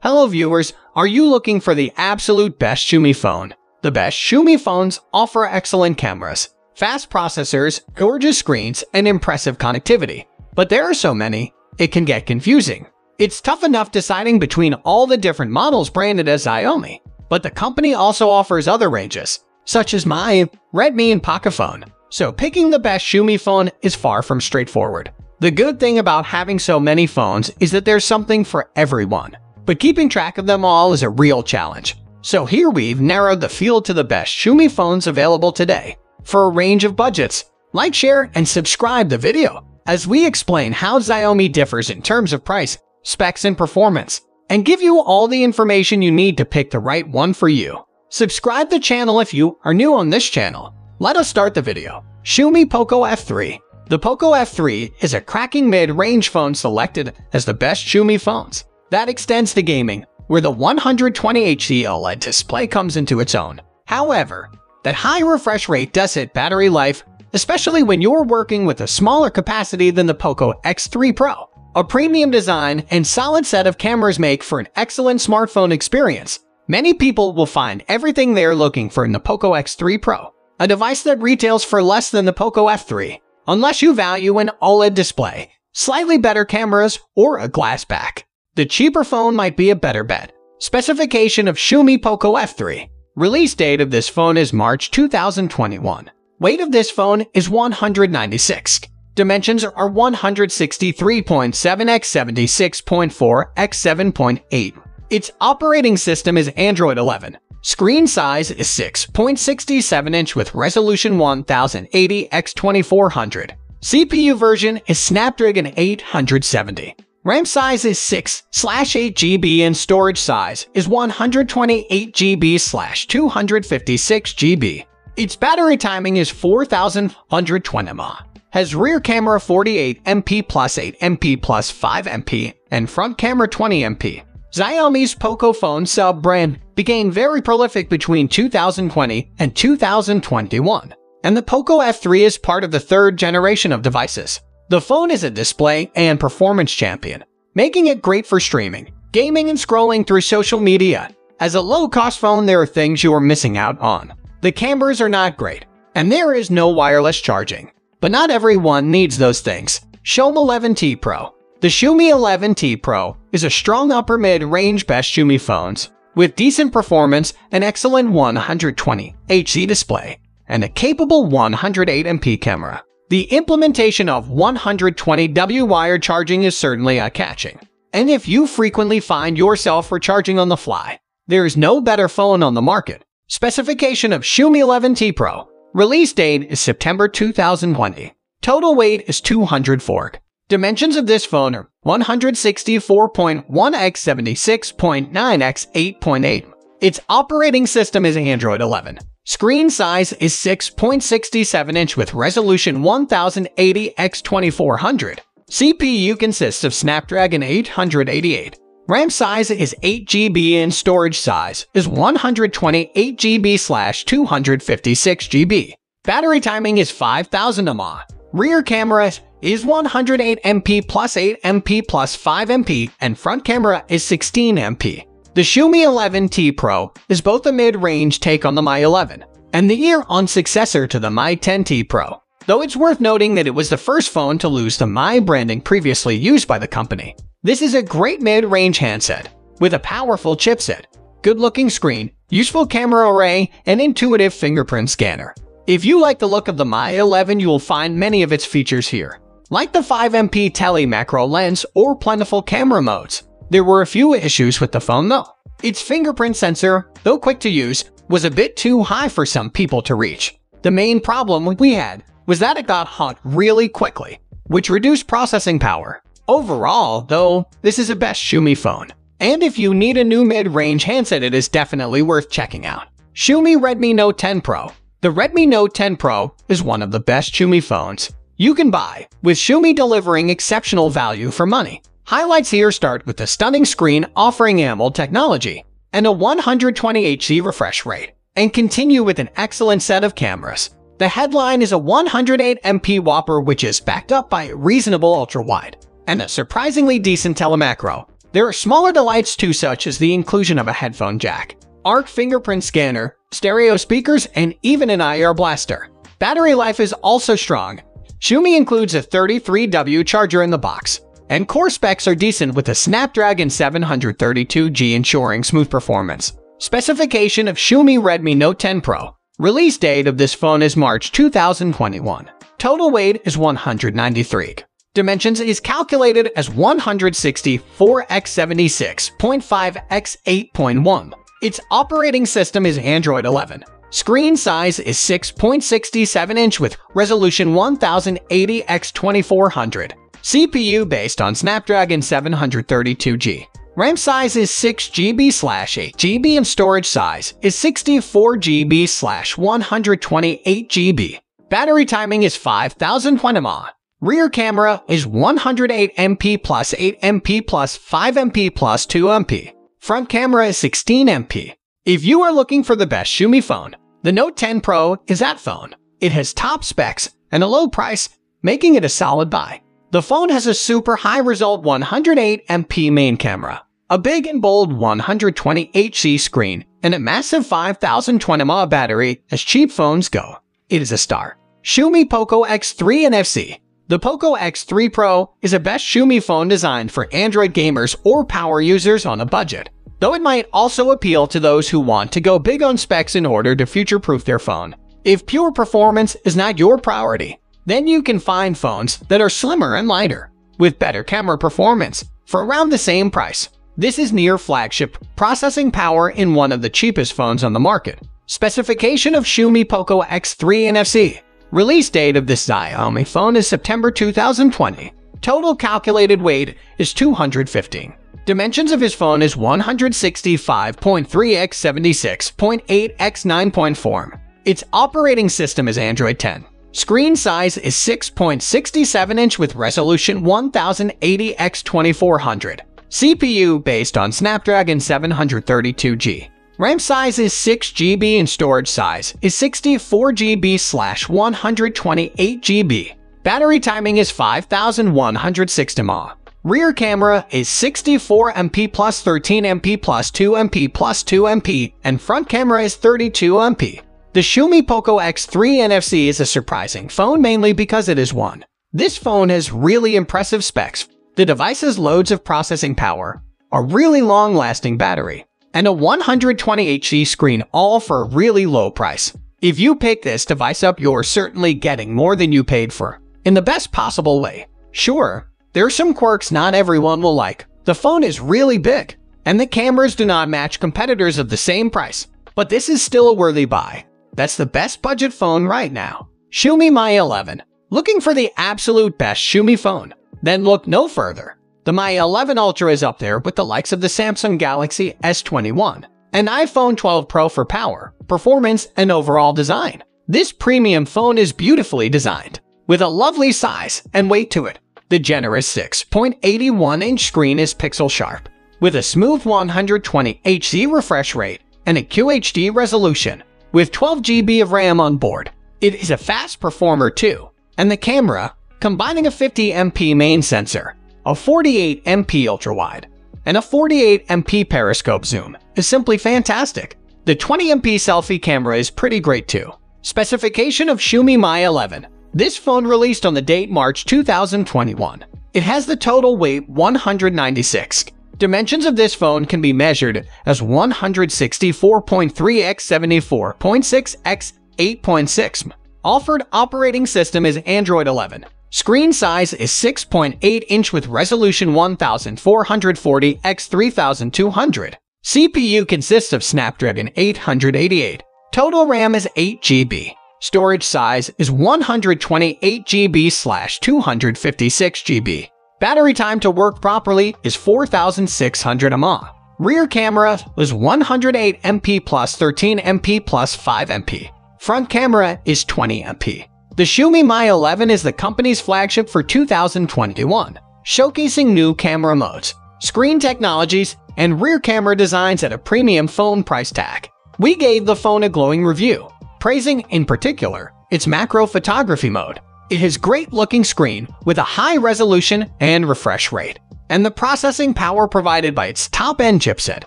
Hello viewers, are you looking for the absolute best Xiaomi phone? The best Xiaomi phones offer excellent cameras, fast processors, gorgeous screens, and impressive connectivity. But there are so many, it can get confusing. It's tough enough deciding between all the different models branded as Xiaomi. But the company also offers other ranges, such as My, Redmi and Pocophone. So picking the best Xiaomi phone is far from straightforward. The good thing about having so many phones is that there's something for everyone. But keeping track of them all is a real challenge. So here we've narrowed the field to the best Xiaomi phones available today. For a range of budgets, like, share, and subscribe the video, as we explain how Xiaomi differs in terms of price, specs, and performance, and give you all the information you need to pick the right one for you. Subscribe the channel if you are new on this channel. Let us start the video. Xiaomi Poco F3. The Poco F3 is a cracking mid-range phone selected as the best Xiaomi phones. That extends to gaming, where the 120Hz OLED display comes into its own. However, that high refresh rate does hit battery life, especially when you're working with a smaller capacity than the Poco X3 Pro. A premium design and solid set of cameras make for an excellent smartphone experience. Many people will find everything they're looking for in the Poco X3 Pro, a device that retails for less than the Poco F3, unless you value an OLED display, slightly better cameras, or a glass back. The cheaper phone might be a better bet. Specification of Xiaomi Poco F3. Release date of this phone is March 2021. Weight of this phone is 196. Dimensions are 163.7 x 76.4 x 7.8. Its operating system is Android 11. Screen size is 6.67 inch with resolution 1080 x 2400. CPU version is Snapdragon 870. RAM size is 6/8 GB and storage size is 128 GB/256 GB. Its battery timing is 4120 mAh. Has rear camera 48 MP plus 8 MP plus 5 MP and front camera 20 MP. Xiaomi's Pocophone sub-brand became very prolific between 2020 and 2021, and the Poco F3 is part of the third generation of devices. The phone is a display and performance champion, making it great for streaming, gaming, and scrolling through social media. As a low-cost phone, there are things you are missing out on. The cameras are not great, and there is no wireless charging. But not everyone needs those things. Xiaomi 11T Pro. The Xiaomi 11T Pro is a strong upper mid-range best Xiaomi phones, with decent performance, an excellent 120Hz display, and a capable 108 MP camera. The implementation of 120W wired charging is certainly eye-catching. And if you frequently find yourself recharging on the fly, there is no better phone on the market. Specification of Xiaomi 11T Pro. Release date is September 2020. Total weight is 204. Dimensions of this phone are 164.1 x 76.9 x 8.8. Its operating system is Android 11. Screen size is 6.67 inch with resolution 1080 x 2400. CPU consists of Snapdragon 888. RAM size is 8 GB and storage size is 128 GB/256 GB. Battery timing is 5000 mAh. Rear camera is 108 MP plus 8 MP plus 5 MP and front camera is 16 MP. The Xiaomi 11T Pro is both a mid-range take on the Mi 11 and the year-on successor to the Mi 10T Pro, though it's worth noting that it was the first phone to lose the Mi branding previously used by the company. This is a great mid-range handset with a powerful chipset, good-looking screen, useful camera array, and intuitive fingerprint scanner. If you like the look of the Mi 11, you will find many of its features here, like the 5MP tele macro lens or plentiful camera modes. There were a few issues with the phone though. Its fingerprint sensor, though quick to use, was a bit too high for some people to reach. The main problem we had was that it got hot really quickly, which reduced processing power. Overall, though, this is a best Xiaomi phone. And if you need a new mid-range handset, it is definitely worth checking out. Xiaomi Redmi Note 10 Pro. The Redmi Note 10 Pro is one of the best Xiaomi phones you can buy, with Xiaomi delivering exceptional value for money. Highlights here start with the stunning screen offering AMOLED technology and a 120Hz refresh rate, and continue with an excellent set of cameras. The headline is a 108 MP Whopper which is backed up by a reasonable ultra-wide and a surprisingly decent telemacro. There are smaller delights too, such as the inclusion of a headphone jack, ARC fingerprint scanner, stereo speakers, and even an IR blaster. Battery life is also strong. Xiaomi includes a 33W charger in the box, and core specs are decent with a Snapdragon 732G ensuring smooth performance. Specification of Xiaomi Redmi Note 10 Pro. Release date of this phone is March 2021. Total weight is 193 g. Dimensions is calculated as 164 x 76.5 x 8.1. Its operating system is Android 11. Screen size is 6.67 inch with resolution 1080 x 2400. CPU based on Snapdragon 732G. RAM size is 6GB/8 GB and storage size is 64GB/128 GB. Battery timing is 5000 mAh. Rear camera is 108MP plus 8MP plus 5MP plus 2MP. Front camera is 16MP. If you are looking for the best Xiaomi phone, the Note 10 Pro is that phone. It has top specs and a low price, making it a solid buy. The phone has a super high-result 108MP main camera, a big and bold 120Hz screen, and a massive 5000 mAh battery as cheap phones go. It is a star. Xiaomi Poco X3 NFC. The Poco X3 Pro is a best Xiaomi phone designed for Android gamers or power users on a budget, though it might also appeal to those who want to go big on specs in order to future-proof their phone. If pure performance is not your priority, then you can find phones that are slimmer and lighter, with better camera performance, for around the same price. This is near flagship processing power in one of the cheapest phones on the market. Specification of Xiaomi Poco X3 NFC. Release date of this Xiaomi phone is September 2020. Total calculated weight is 215. Dimensions of his phone is 165.3 x 76.8 x 9.4. Its operating system is Android 10. Screen size is 6.67 inch with resolution 1080 x 2400. CPU based on Snapdragon 732G. RAM size is 6GB and storage size is 64GB/128 GB. Battery timing is 5106 mAh. Rear camera is 64MP plus 13MP plus 2MP plus 2MP, and front camera is 32MP. The Xiaomi Poco X3 NFC is a surprising phone mainly because it is one. This phone has really impressive specs. The device has loads of processing power, a really long-lasting battery, and a 120Hz screen, all for a really low price. If you pick this device up, you're certainly getting more than you paid for, in the best possible way. Sure, there are some quirks not everyone will like. The phone is really big, and the cameras do not match competitors of the same price, but this is still a worthy buy. That's the best budget phone right now. Xiaomi Mi 11. Looking for the absolute best Xiaomi phone? Then look no further. The Mi 11 Ultra is up there with the likes of the Samsung Galaxy S21 and iPhone 12 Pro for power, performance, and overall design. This premium phone is beautifully designed, with a lovely size and weight to it. The generous 6.81-inch screen is pixel sharp, with a smooth 120Hz refresh rate and a QHD resolution, with 12GB of RAM on board. It is a fast performer too, and the camera, combining a 50MP main sensor, a 48MP ultra-wide, and a 48MP periscope zoom, is simply fantastic. The 20MP selfie camera is pretty great too. Specification of Xiaomi Mi 11. This phone released on the date March 2021. It has the total weight 196. Dimensions of this phone can be measured as 164.3 x 74.6 x 8.6. Offered operating system is Android 11. Screen size is 6.8 inch with resolution 1440 x 3200. CPU consists of Snapdragon 888. Total RAM is 8GB. Storage size is 128GB/256GB. Battery time to work properly is 4600 mAh. Rear camera is 108MP plus 13MP plus 5MP. Front camera is 20MP. The Xiaomi Mi 11 is the company's flagship for 2021, showcasing new camera modes, screen technologies, and rear camera designs at a premium phone price tag. We gave the phone a glowing review, praising, in particular, its macro photography mode. It has great-looking screen with a high resolution and refresh rate, and the processing power provided by its top-end chipset.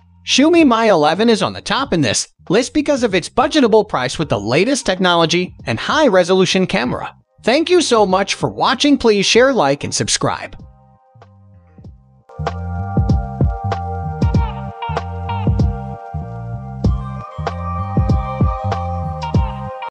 Xiaomi Mi 11 is on the top in this list because of its budgetable price with the latest technology and high-resolution camera. Thank you so much for watching. Please share, like, and subscribe.